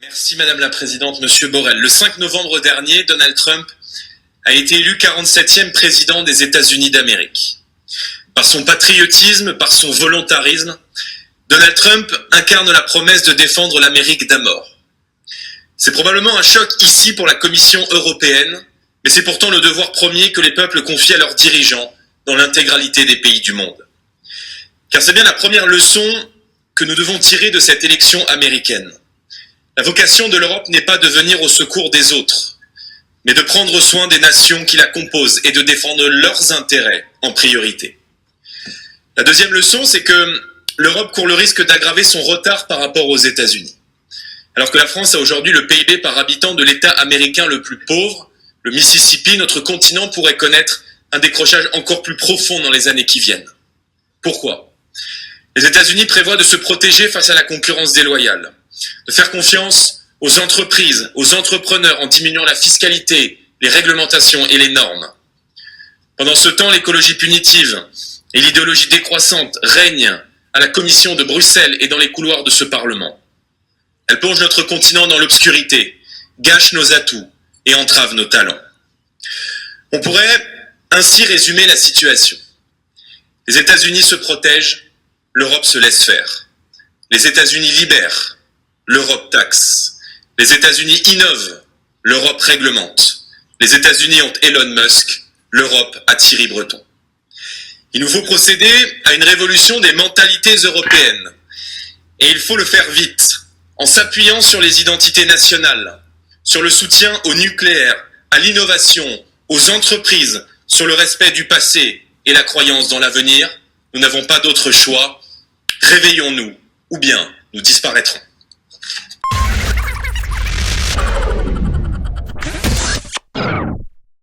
Merci Madame la Présidente, Monsieur Borrell. Le 5 novembre dernier, Donald Trump a été élu 47e président des États-Unis d'Amérique. Par son patriotisme, par son volontarisme, Donald Trump incarne la promesse de défendre l'Amérique d'à mort. C'est probablement un choc ici pour la Commission européenne, mais c'est pourtant le devoir premier que les peuples confient à leurs dirigeants dans l'intégralité des pays du monde. Car c'est bien la première leçon que nous devons tirer de cette élection américaine. La vocation de l'Europe n'est pas de venir au secours des autres, mais de prendre soin des nations qui la composent et de défendre leurs intérêts en priorité. La deuxième leçon, c'est que l'Europe court le risque d'aggraver son retard par rapport aux États-Unis. Alors que la France a aujourd'hui le PIB par habitant de l'État américain le plus pauvre, le Mississippi, notre continent pourrait connaître un décrochage encore plus profond dans les années qui viennent. Pourquoi ? Les États-Unis prévoient de se protéger face à la concurrence déloyale, de faire confiance aux entreprises, aux entrepreneurs en diminuant la fiscalité, les réglementations et les normes. Pendant ce temps, l'écologie punitive et l'idéologie décroissante règnent à la Commission de Bruxelles et dans les couloirs de ce Parlement. Elles plongent notre continent dans l'obscurité, gâchent nos atouts et entravent nos talents. On pourrait ainsi résumer la situation. Les États-Unis se protègent, l'Europe se laisse faire. Les États-Unis libèrent, l'Europe taxe. Les États-Unis innovent, l'Europe réglemente. Les États-Unis ont Elon Musk, l'Europe a Thierry Breton. Il nous faut procéder à une révolution des mentalités européennes. Et il faut le faire vite, en s'appuyant sur les identités nationales, sur le soutien au nucléaire, à l'innovation, aux entreprises, sur le respect du passé et la croyance dans l'avenir. Nous n'avons pas d'autre choix. Réveillons-nous, ou bien nous disparaîtrons.